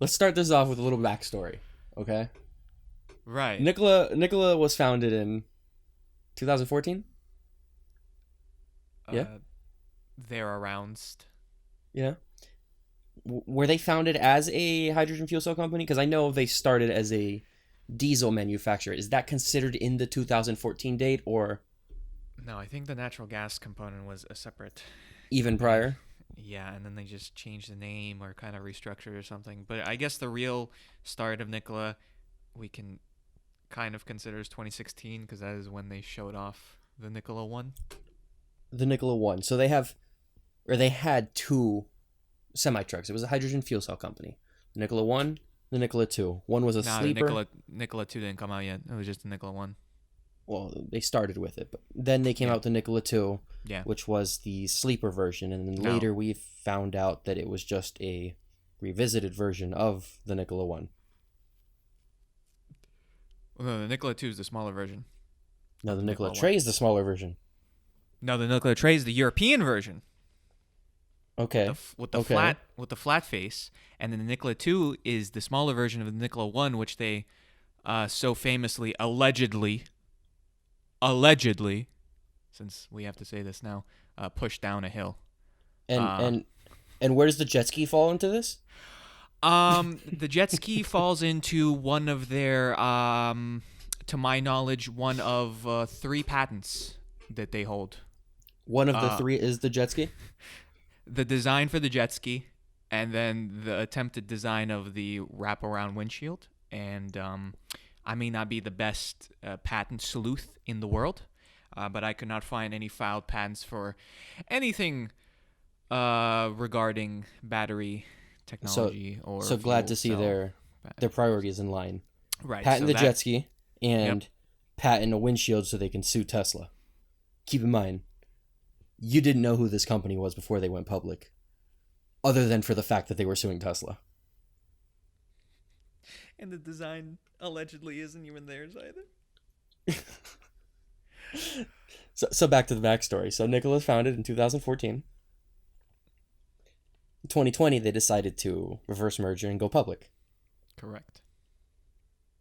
let's start this off with a little backstory, okay? Right. Nikola was founded in 2014. Yeah, Uh, they're around. yeah. Were they founded as a hydrogen fuel cell company? Because I know they started as a diesel manufacturer. Is that considered in the 2014 date or No, I think the natural gas component was a separate even company. prior? Yeah, and then they just changed the name or kind of restructured or something. But I guess the real start of Nikola, we can kind of consider as 2016 because that is when they showed off the Nikola one. The Nikola One. So they had two semi trucks. It was a hydrogen fuel cell company. The Nikola One, the Nikola Two. One was a Nah, the sleeper. Nikola two didn't come out yet. It was just the Nikola one. Well, they started with it, but then they came Yeah, out the Nikola 2, yeah. which was the sleeper version, and then No, later we found out that it was just a revisited version of the Nikola 1. no, the Nikola two is the smaller version Now of the the Nikola Nikola one. Tre is the smaller version. No, the Nikola tray is the European version Okay. with the Okay. flat face, and then the Nikola two is the smaller version of the Nikola one, which they so famously allegedly, since we have to say this now, pushed down a hill. And Uh, and and where does the jet ski fall into this? the jet ski falls into one of their, to my knowledge, one of three patents that they hold. One of the Uh, three is the jet ski? the design for the jet ski, and then the attempted design of the wraparound windshield. And I may not be the best patent sleuth in the world, but I could not find any filed patents for anything regarding battery So technology or so glad fuel to see cell. their priorities in line. Right. Patent So the that. jet ski Yep. and patent a windshield so they can sue Tesla. Keep in mind, you didn't know who this company was before they went public, other than for the fact that they were suing Tesla. And the design allegedly isn't even theirs either. So back to the backstory. So Nikola was founded in 2014. In 2020, they decided to reverse merger and go public. Correct.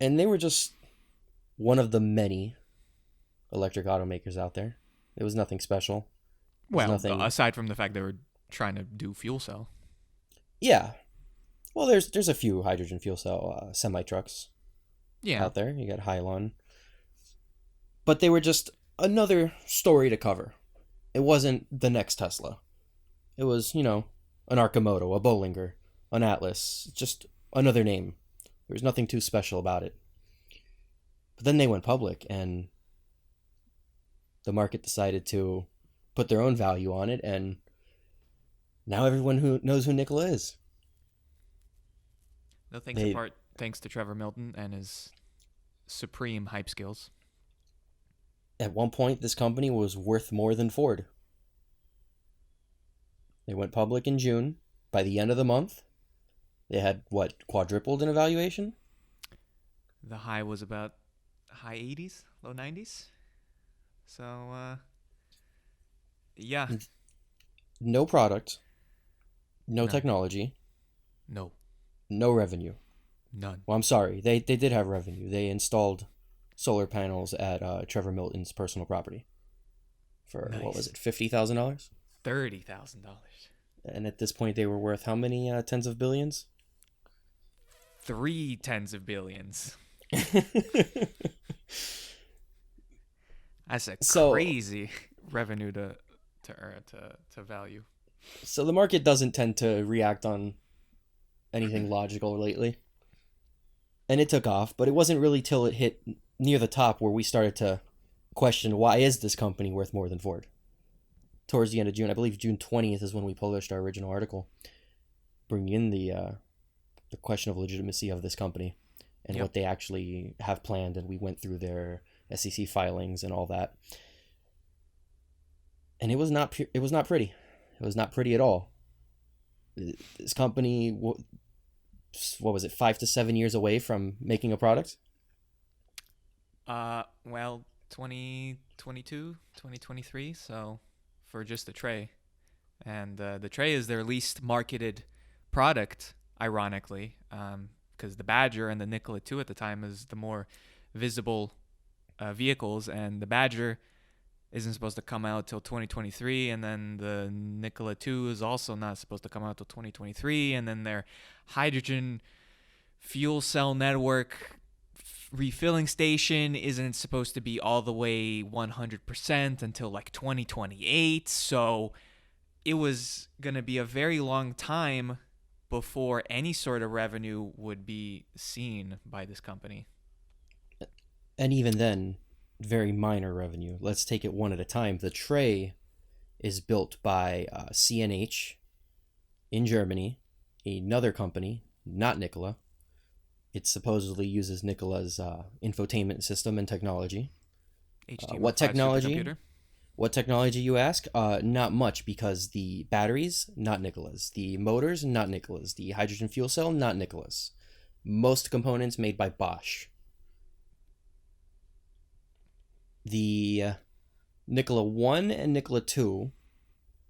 And they were just one of the many electric automakers out there. It was nothing special. It was Well, nothing. aside from the fact they were trying to do fuel cell. Yeah. Well, there's a few hydrogen fuel cell semi trucks Yeah. out there. You got Hylon, but they were just another story to cover. It wasn't the next Tesla. It was, an Arcimoto, a Bollinger, an Atlas, just another name. There was nothing too special about it. But then they went public, and the market decided to put their own value on it, and now everyone who knows who Nikola is. No thanks They apart, thanks to Trevor Milton and his supreme hype skills. At one point, this company was worth more than Ford. They went public in June. By the end of the month, they had quadrupled in evaluation? The high was about high 80s, low 90s. So, yeah. No product, no No. technology, No. no revenue. None. Well, I'm sorry. They did have revenue. They installed solar panels at Trevor Milton's personal property for, what was Nice. it, $50,000? $30,000. And at this point, they were worth how many tens of billions? 3 tens of billions. That's a So, crazy revenue to value. so the market doesn't tend to react on anything logical lately. And it took off, but it wasn't really till it hit near the top where we started to question, why is this company worth more than Ford? Towards the end of June, I believe June 20th is when we published our original article, bringing in the question of legitimacy of this company and Yep. what they actually have planned, and we went through their SEC filings and all that. And it was not pretty. It was not pretty at all. This company, what was it, 5 to 7 years away from making a product? Well, 2022, 2023, so for just the tray. And the tray is their least marketed product, ironically, because the Badger and the Nikola 2 at the time is the more visible vehicles, and the Badger isn't supposed to come out till 2023, and then the Nikola 2 is also not supposed to come out till 2023, and then their hydrogen fuel cell network refilling station isn't supposed to be all the way 100% until like 2028. So it was going to be a very long time before any sort of revenue would be seen by this company. And even then, very minor revenue. Let's take it one at a time. The tray is built by CNH in Germany, another company, not Nikola. It supposedly uses Nikola's infotainment system and technology. What technology? Supercomputer. What technology, you ask? Not much, because the batteries, not Nikola's. The motors, not Nikola's. The hydrogen fuel cell, not Nikola's. Most components made by Bosch. The Nikola 1 and Nikola 2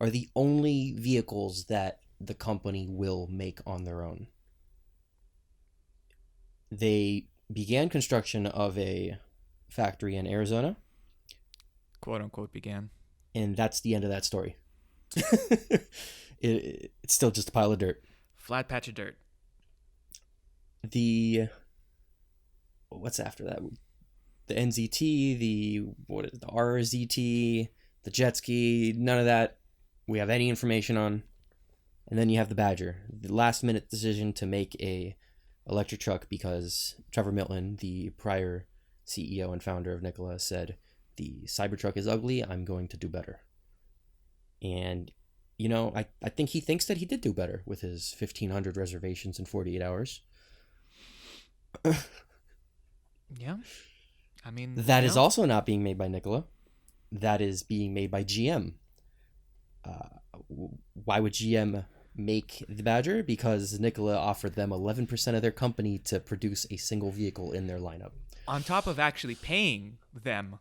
are the only vehicles that the company will make on their own. They began construction of a factory in Arizona. Quote unquote began. And that's the end of that story. It's still just a pile of dirt. Flat patch of dirt. What's after that? The NZT, the RZT, the jet ski, none of that we have any information on. And then you have the Badger, the last minute decision to make a electric truck because Trevor Milton, the prior CEO and founder of Nikola, said, the Cybertruck is ugly, I'm going to do better. And, I think he thinks that he did do better with his 1,500 reservations in 48 hours. Yeah. I mean... That is also not being made by Nikola. That is being made by GM. Why would GM make the Badger? Because Nikola offered them 11% of their company to produce a single vehicle in their lineup. On top of actually paying them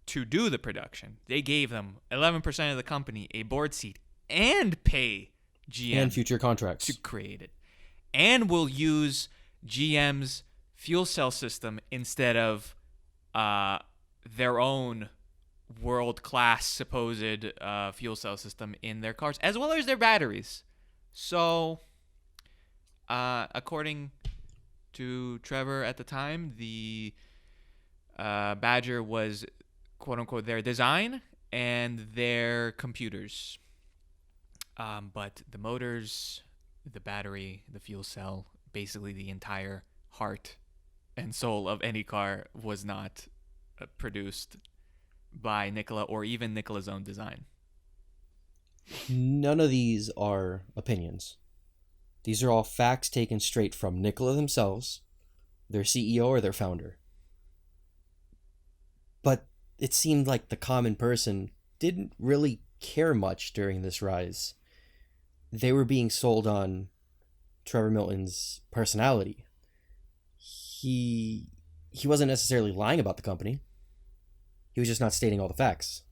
to do the production, they gave them 11% of the company, a board seat, and pay GM and future contracts to create it, and will use GM's fuel cell system instead of their own world-class supposed fuel cell system in their cars, as well as their batteries. So, according to Trevor at the time, the Badger was, quote-unquote, their design and their computers. But the motors, the battery, the fuel cell, basically the entire heart and soul of any car was not produced by Nikola or even Nikola's own design. None of these are opinions. These are all facts taken straight from Nikola themselves, their CEO or their founder. But it seemed like the common person didn't really care much during this rise. They were being sold on Trevor Milton's personality. He wasn't necessarily lying about the company. He was just not stating all the facts.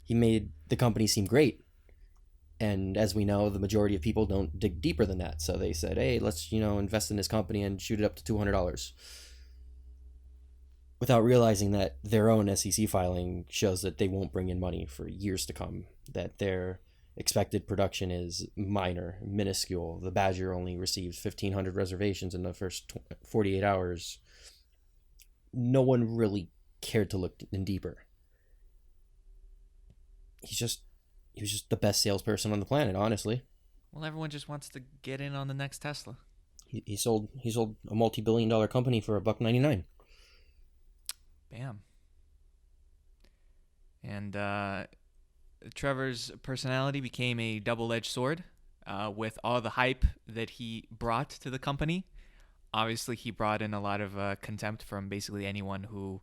He made the company seem great. And as we know, the majority of people don't dig deeper than that. So they said, hey, let's, invest in this company and shoot it up to $200. Without realizing that their own SEC filing shows that they won't bring in money for years to come. That their expected production is minuscule. The Badger only receives 1,500 reservations in the first 48 hours. No one really cared to look in deeper. He was just the best salesperson on the planet, honestly. Well, everyone just wants to get in on the next Tesla. He sold a multi-billion-dollar company for $1.99. Bam. And Trevor's personality became a double-edged sword with all the hype that he brought to the company. Obviously, he brought in a lot of contempt from basically anyone who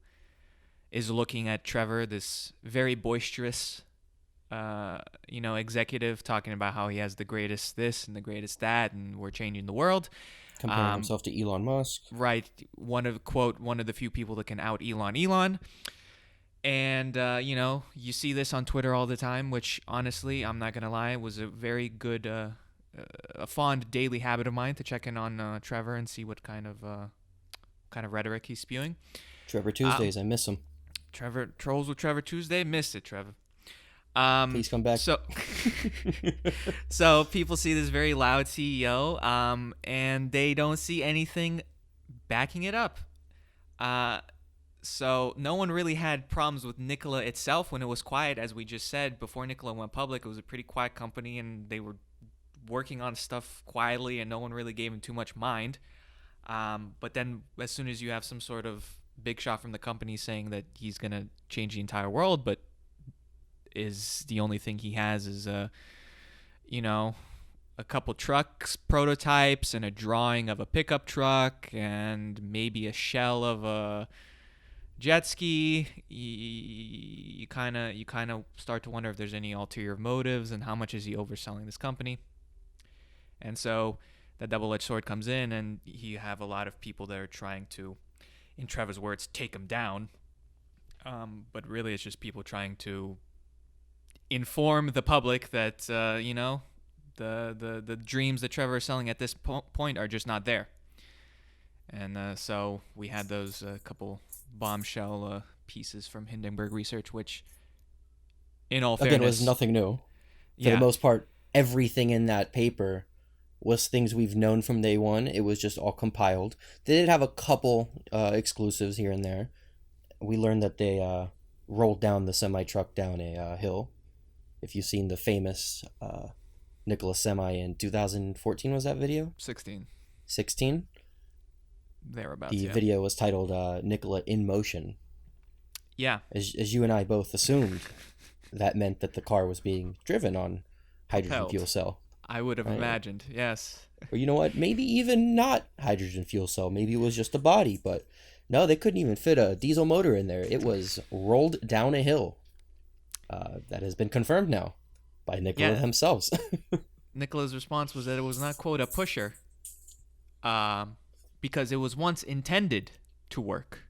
is looking at Trevor, this very boisterous, executive, talking about how he has the greatest this and the greatest that, and we're changing the world. Comparing himself to Elon Musk. Right. One of the few people that can out Elon. And, you see this on Twitter all the time, which honestly, I'm not going to lie, was a very good a fond daily habit of mine to check in on Trevor and see what kind of rhetoric he's spewing. Trevor Tuesdays, I miss him. Trevor trolls with Trevor Tuesday. Missed it, Trevor. Please come back. So people see this very loud CEO, and they don't see anything backing it up. So no one really had problems with Nikola itself when it was quiet, as we just said. Before Nikola went public, it was a pretty quiet company, and they were working on stuff quietly, and no one really gave him too much mind. But then as soon as you have some sort of big shot from the company saying that he's going to change the entire world, but is the only thing he has is a couple trucks prototypes and a drawing of a pickup truck and maybe a shell of a jet ski, you kind of start to wonder if there's any ulterior motives and how much is he overselling this company. And so that double-edged sword comes in, and you have a lot of people that are trying to, in Trevor's words, take him down. But really it's just people trying to inform the public that the dreams that Trevor is selling at this point are just not there. And so we had those couple bombshell pieces from Hindenburg Research, which, in all fairness, again, was nothing new. For the most part, everything in that paper was things we've known from day one. It was just all compiled. They did have a couple exclusives here and there. We learned that they rolled down the semi-truck down a hill. If you've seen the famous Nikola semi in 2014, was that video? 16. Thereabouts. The video was titled Nikola in Motion. Yeah. As you and I both assumed, that meant that the car was being driven on hydrogen fuel cell. I would have imagined, yes. Or you know what? Maybe even not hydrogen fuel cell. Maybe it was just a body. But no, they couldn't even fit a diesel motor in there. It was rolled down a hill. That has been confirmed now by Nikola themselves. Nikola's response was that it was not, quote, a pusher. Because it was once intended to work.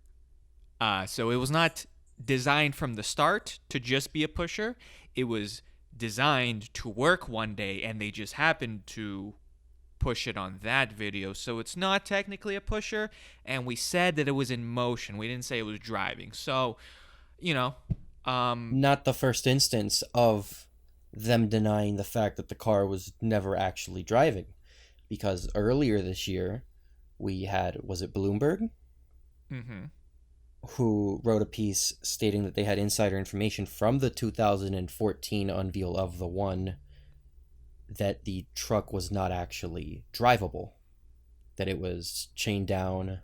So it was not designed from the start to just be a pusher. It was designed to work one day, and they just happened to push it on that video. So it's not technically a pusher, and we said that it was in motion. We didn't say it was driving. So, not the first instance of them denying the fact that the car was never actually driving. Because earlier this year, we had, was it Bloomberg? Mm-hmm. Who wrote a piece stating that they had insider information from the 2014 unveil of the One that the truck was not actually drivable, that it was chained down,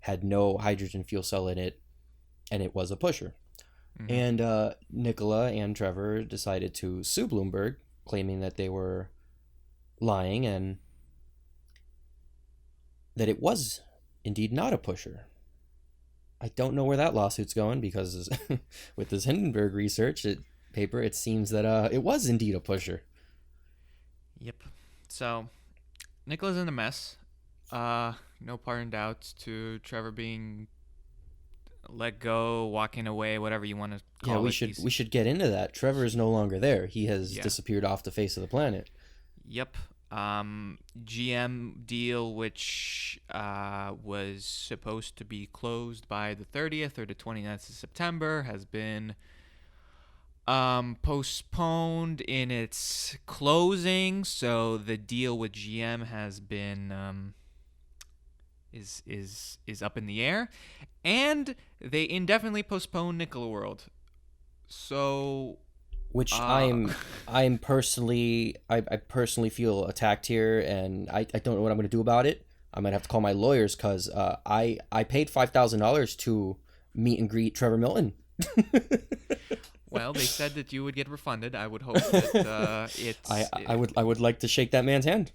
had no hydrogen fuel cell in it, and it was a pusher. Mm-hmm. And Nikola and Trevor decided to sue Bloomberg, claiming that they were lying and that it was indeed not a pusher. I don't know where that lawsuit's going, because with this Hindenburg Research paper, it seems that it was indeed a pusher. Yep. So, Nikola's in a mess. No pardon doubt to Trevor being let go, walking away, whatever you want to call it. Yeah, we should get into that. Trevor is no longer there. He has disappeared off the face of the planet. Yep. GM deal, which was supposed to be closed by the 30th or the 29th of September, has been postponed in its closing. So the deal with GM has been is up in the air, and they indefinitely postponed Nikola World. So. Which I personally feel attacked here, and I don't know what I'm going to do about it. I might have to call my lawyers, because I paid $5,000 to meet and greet Trevor Milton. Well, they said that you would get refunded. I would hope that I would like to shake that man's hand.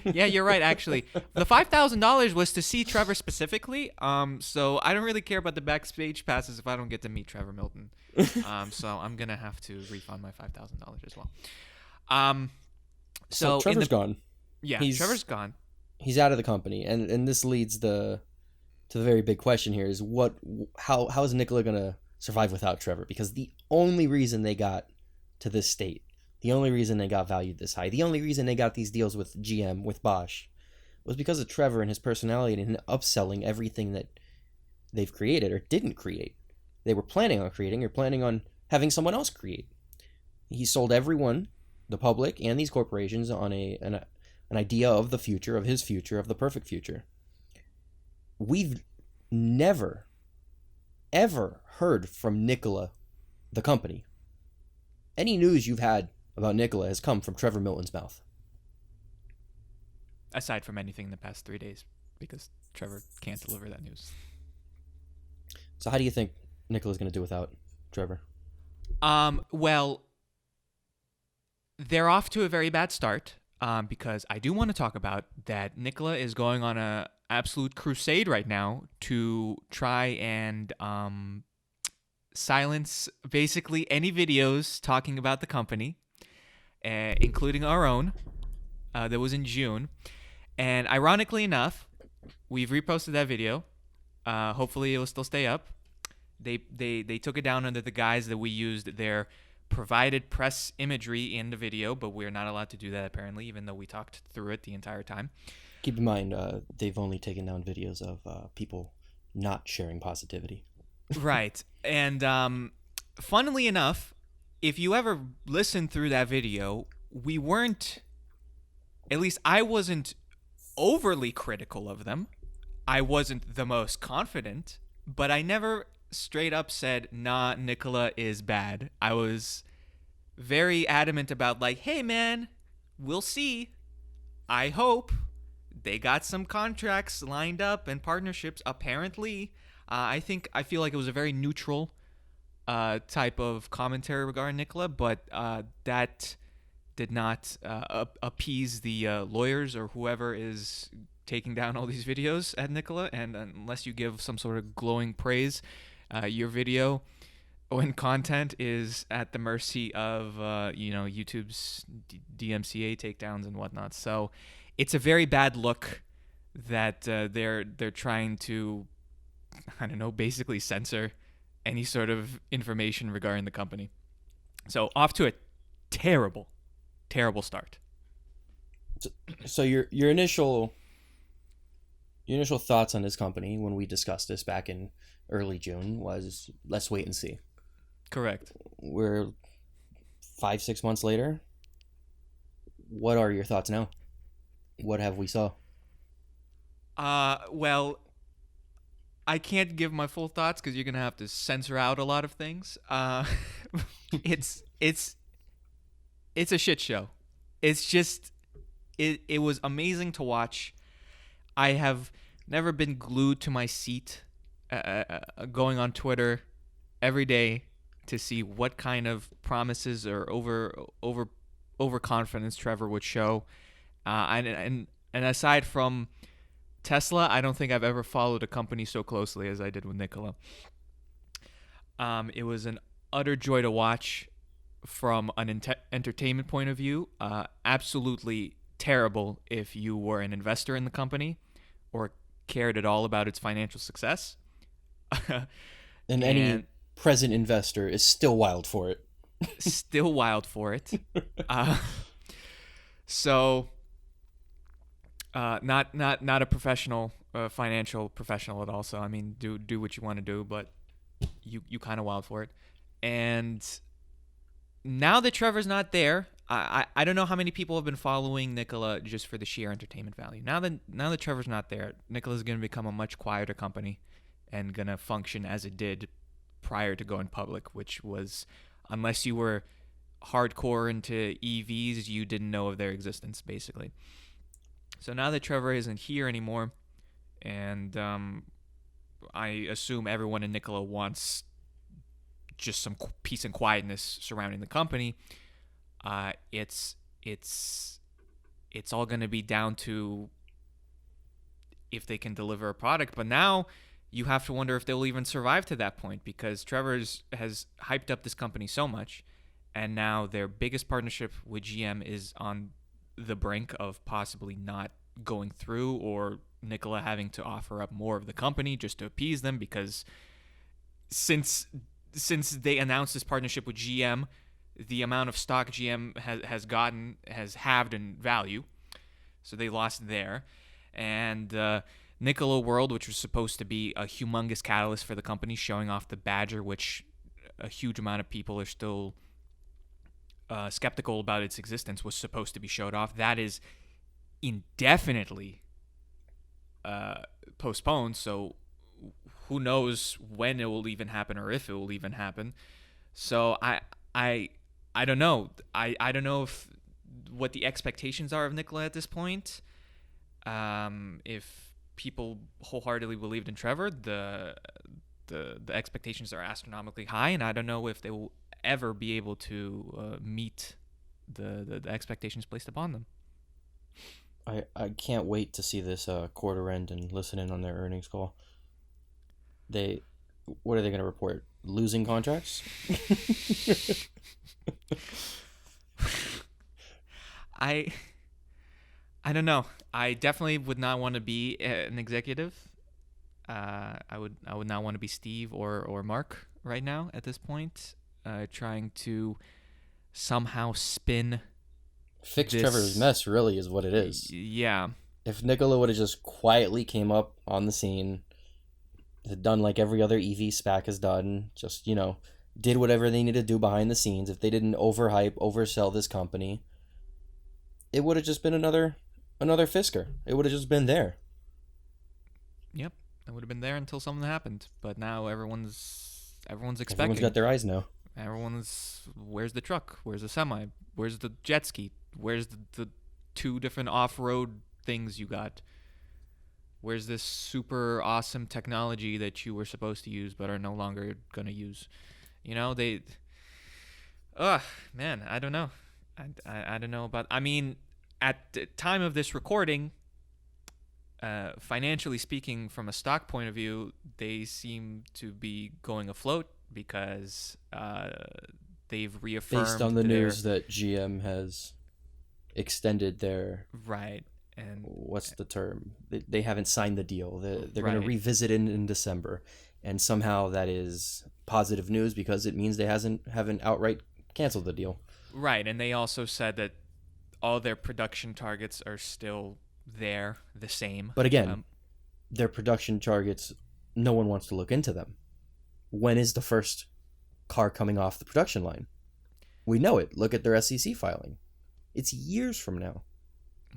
Yeah, you're right. Actually, the $5,000 was to see Trevor specifically. So I don't really care about the backstage passes if I don't get to meet Trevor Milton. So I'm gonna have to refund my $5,000 as well. So Trevor's gone. Yeah, Trevor's gone. He's out of the company, and this leads to the very big question here: is how is Nikola gonna survive without Trevor? Because the only reason they got to this state, The only reason they got valued this high, the only reason they got these deals with GM, with Bosch, was because of Trevor and his personality and upselling everything that they've created or didn't create. They were planning on creating or planning on having someone else create. He sold everyone, the public and these corporations, on an idea of the future, of his future, of the perfect future. We've never, ever heard from Nikola, the company. Any news you've had about Nikola has come from Trevor Milton's mouth. Aside from anything in the past 3 days, because Trevor can't deliver that news. So how do you think Nikola's going to do without Trevor? Well, they're off to a very bad start, because I do want to talk about that Nikola is going on a absolute crusade right now to try and silence basically any videos talking about the company, including our own, that was in June. And ironically enough, we've reposted that video. Hopefully it will still stay up. They took it down under the guise that we used their provided press imagery in the video, but we're not allowed to do that apparently, even though we talked through it the entire time. Keep in mind, they've only taken down videos of people not sharing positivity. Right. And funnily enough, if you ever listen through that video, we weren't, at least I wasn't overly critical of them. I wasn't the most confident, but I never straight up said, nah, Nikola is bad. I was very adamant about like, hey man, we'll see. I hope. They got some contracts lined up and partnerships apparently. I feel like it was a very neutral type of commentary regarding Nikola, but that did not appease the lawyers or whoever is taking down all these videos at Nikola. And unless you give some sort of glowing praise, your video and content is at the mercy of YouTube's DMCA takedowns and whatnot. So it's a very bad look that they're trying to, I don't know, basically censor any sort of information regarding the company. So off to a terrible start. So your initial thoughts on this company when we discussed this back in early June was, let's wait and see. Correct. We're 5-6 months later. What are your thoughts now? What have we saw? Well, I can't give my full thoughts because you're gonna have to censor out a lot of things. It's a shit show. It's just it was amazing to watch. I have never been glued to my seat, going on Twitter every day to see what kind of promises or overconfidence Trevor would show. And aside from Tesla, I don't think I've ever followed a company so closely as I did with Nikola. It was an utter joy to watch from an entertainment point of view. Absolutely terrible if you were an investor in the company or cared at all about its financial success. And any present investor is still wild for it. Still wild for it. So not a professional, financial professional at all. So I mean, do what you want to do, but you kind of wild for it. And now that Trevor's not there, I don't know how many people have been following Nikola just for the sheer entertainment value. Now that Trevor's not there, Nikola's going to become a much quieter company and going to function as it did prior to going public, which was, unless you were hardcore into EVs, you didn't know of their existence, basically. So now that Trevor isn't here anymore, and I assume everyone in Nikola wants just some peace and quietness surrounding the company, it's all going to be down to if they can deliver a product. But now you have to wonder if they'll even survive to that point, because Trevor's has hyped up this company so much, and now their biggest partnership with GM is on the brink of possibly not going through, or Nikola having to offer up more of the company just to appease them, because since they announced this partnership with GM, the amount of stock GM has halved in value, so they lost there. And Nikola World, which was supposed to be a humongous catalyst for the company, showing off the Badger, which a huge amount of people are still skeptical about its existence, was supposed to be showed off. That is indefinitely postponed, so who knows when it will even happen or if it will even happen. So I don't know. I don't know if what the expectations are of Nikola at this point. If people wholeheartedly believed in Trevor, the expectations are astronomically high, and I don't know if they will ever be able to meet the expectations placed upon them. I can't wait to see this quarter end and listen in on their earnings call. What are they going to report? Losing contracts? I don't know. I definitely would not want to be an executive. I would not want to be Steve or Mark right now at this point, trying to somehow fix this. Trevor's mess really is what it is. Yeah. If Nikola would have just quietly came up on the scene, had done like every other EV SPAC has done, just, did whatever they needed to do behind the scenes, if they didn't oversell this company, it would have just been another Fisker. It would have just been there. Yep. It would have been there until something happened. But now everyone's expecting. Everyone's got their eyes now. Where's the truck? Where's the semi? Where's the jet ski? Where's the two different off-road things you got? Where's this super awesome technology that you were supposed to use but are no longer going to use? Man, I don't know. I don't know about... I mean, at the time of this recording, financially speaking, from a stock point of view, they seem to be going afloat because they've reaffirmed... Based on the news that GM has extended their... Right. And what's the term? They haven't signed the deal. They're right. going to revisit it in December. And somehow that is positive news because it means they haven't outright canceled the deal. Right, and they also said that all their production targets are still there, the same. But again, their production targets, no one wants to look into them. When is the first car coming off the production line? We know it. Look at their SEC filing. It's years from now.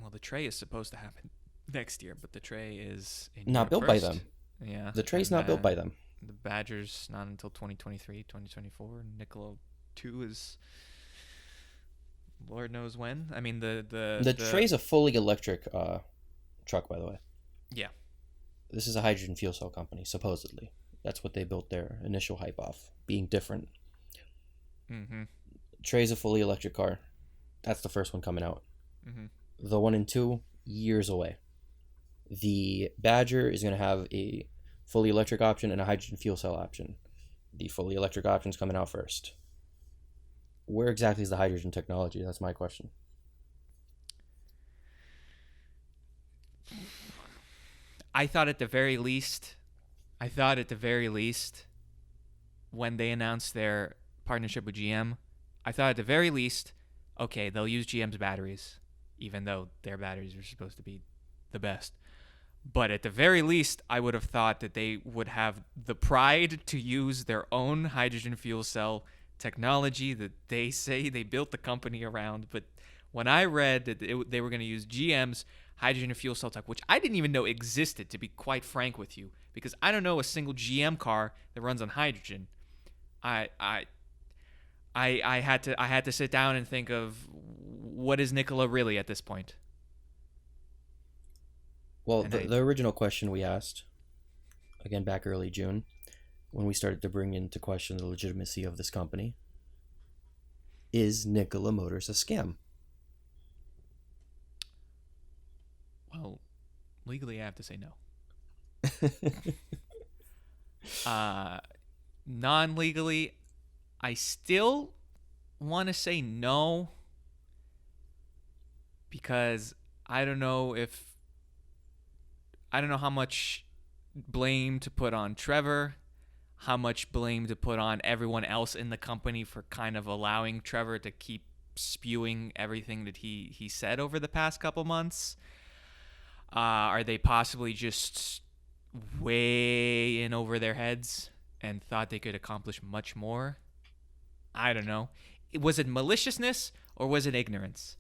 Well, the tray is supposed to happen next year, but the tray is not built by them. Yeah. The tray's not built by them. The Badger's not until 2023, 2024. Nikola 2 is Lord knows when. I mean, the tray's a fully electric truck, by the way. Yeah. This is a hydrogen fuel cell company, supposedly. That's what they built their initial hype off, being different. Mm-hmm. Tray's a fully electric car. That's the first one coming out. Mm-hmm. The 1 and 2, years away. The Badger is going to have a fully electric option and a hydrogen fuel cell option. The fully electric option is coming out first. Where exactly is the hydrogen technology? That's my question. I thought at the very least, when they announced their partnership with GM, I thought at the very least, okay, they'll use GM's batteries, even though their batteries are supposed to be the best. But at the very least, I would have thought that they would have the pride to use their own hydrogen fuel cell technology that they say they built the company around. But when I read that they were going to use GM's hydrogen fuel cell tech, which I didn't even know existed, to be quite frank with you, because I don't know a single GM car that runs on hydrogen. I had to sit down and think of what is Nikola really at this point. Well, the original question we asked, again back early June, when we started to bring into question the legitimacy of this company, is Nikola Motors a scam? Well, legally I have to say no. Non-legally, I still want to say no, because I don't know how much blame to put on Trevor. how much blame to put on everyone else in the company for kind of allowing Trevor to keep spewing everything that he said over the past couple months. Are they possibly just way in over their heads and thought they could accomplish much more? I don't know. Was it maliciousness or was it ignorance?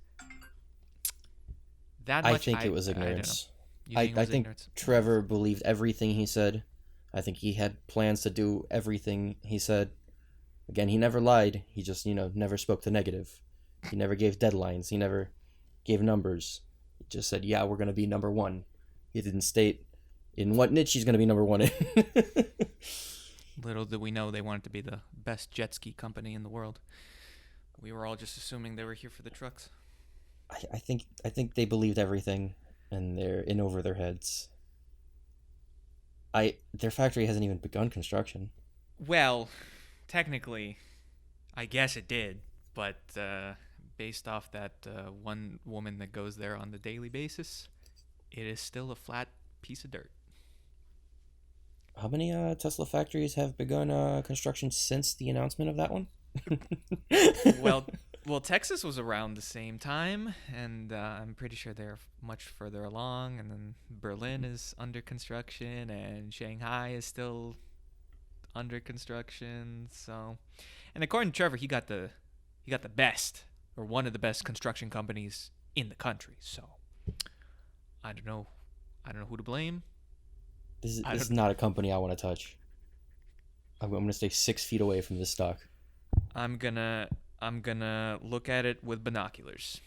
That I much think it was I don't know. ignorance. You think it I was think ignorance? Trevor believed everything he said. I think he had plans to do everything he said. Again, he never lied. He just, never spoke the negative. He never gave deadlines. He never gave numbers. He just said, yeah, we're going to be number one. He didn't state in what niche he's going to be number one in. Little did we know they wanted to be the best jet ski company in the world. We were all just assuming they were here for the trucks. I think they believed everything, and they're in over their heads. Their factory hasn't even begun construction. Well, technically, I guess it did, but based off that one woman that goes there on the daily basis, it is still a flat piece of dirt. How many Tesla factories have begun construction since the announcement of that one? Well, Texas was around the same time, and I'm pretty sure they're much further along. And then Berlin is under construction, and Shanghai is still under construction. So, and according to Trevor, he got the best, or one of the best construction companies in the country. So, I don't know who to blame. This is not a company I want to touch. I'm going to stay 6 feet away from this stock. I'm gonna look at it with binoculars.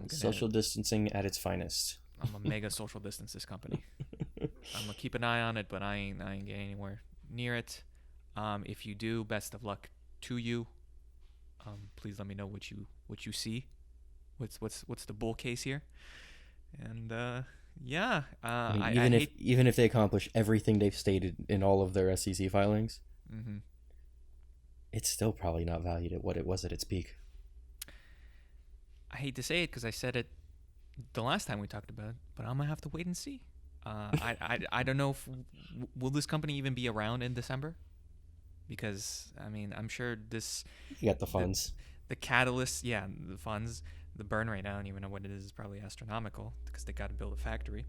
Social distancing at its finest. I'm gonna mega social distance this company. I'm gonna keep an eye on it, but I ain't getting anywhere near it. If you do, best of luck to you. Please let me know what you see. What's the bull case here? And yeah, even if they accomplish everything they've stated in all of their SEC filings, it's still probably not valued at what it was at its peak. I hate to say it because I said it the last time we talked about it, but I'm gonna have to wait and see. I don't know if will this company even be around in December, because I mean I'm sure this. You got the funds. The catalyst, yeah, the funds. The burn rate, I don't even know what it is probably astronomical because they got to build a factory.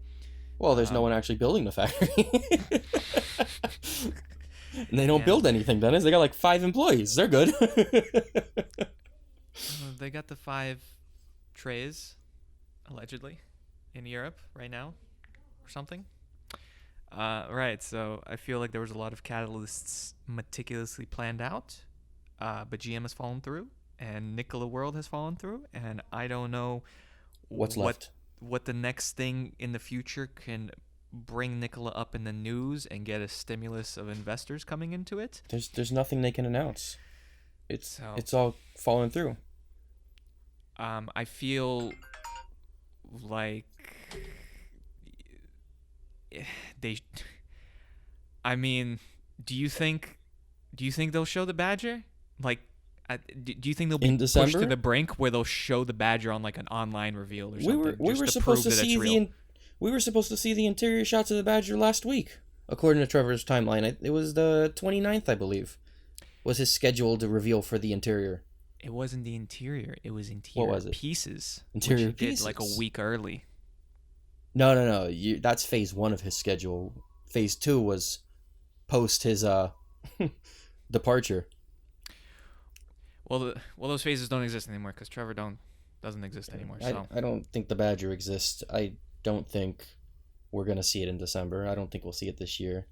Well, there's no one actually building the factory. And they don't build anything, Dennis. They got like 5 employees. They're good. They got the 5 trays, allegedly, in Europe right now or something. Right, so I feel like there was a lot of catalysts meticulously planned out, but GM has fallen through. And Nikola World has fallen through, and I don't know what's left. What the next thing in the future can bring Nikola up in the news and get a stimulus of investors coming into it. There's nothing they can announce. It's all fallen through. I feel like they. I mean, do you think they'll show the Badger? Like, do you think they'll be pushed to the brink where they'll show the Badger on like an online reveal or something? We were supposed to see the interior shots of the Badger last week, according to Trevor's timeline. It was the 29th, I believe, was his scheduled reveal for the interior. It wasn't the interior. It was interior what was it? Pieces. Interior which he pieces. did like a week early. No. That's phase 1 of his schedule. Phase 2 was post his departure. Well, those phases don't exist anymore because Trevor doesn't exist anymore. So I don't think the Badger exists. I don't think we're gonna see it in December. I don't think we'll see it this year.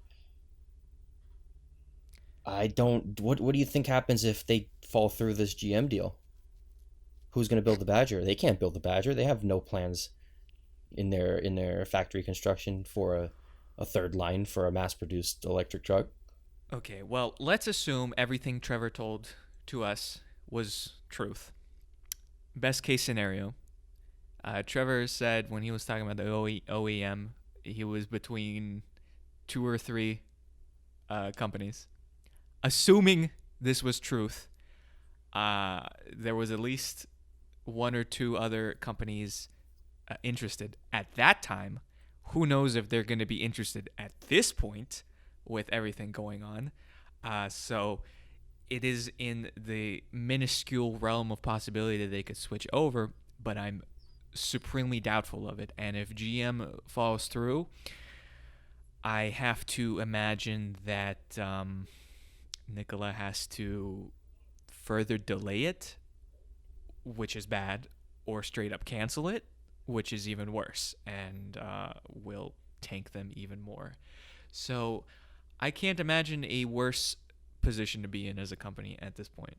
What do you think happens if they fall through this GM deal? Who's gonna build the Badger? They can't build the Badger. They have no plans in their factory construction for a third line for a mass-produced electric truck. Okay, well, let's assume everything Trevor told to us was truth. Best case scenario, Trevor said when he was talking about the OEM, he was between 2 or 3 companies. Assuming this was truth, there was at least 1 or 2 other companies interested at that time. Who knows if they're going to be interested at this point with everything going on. So it is in the minuscule realm of possibility that they could switch over, but I'm supremely doubtful of it. And if GM falls through, I have to imagine that Nikola has to further delay it, which is bad, or straight up cancel it, which is even worse and will tank them even more. So I can't imagine a worse position to be in as a company at this point.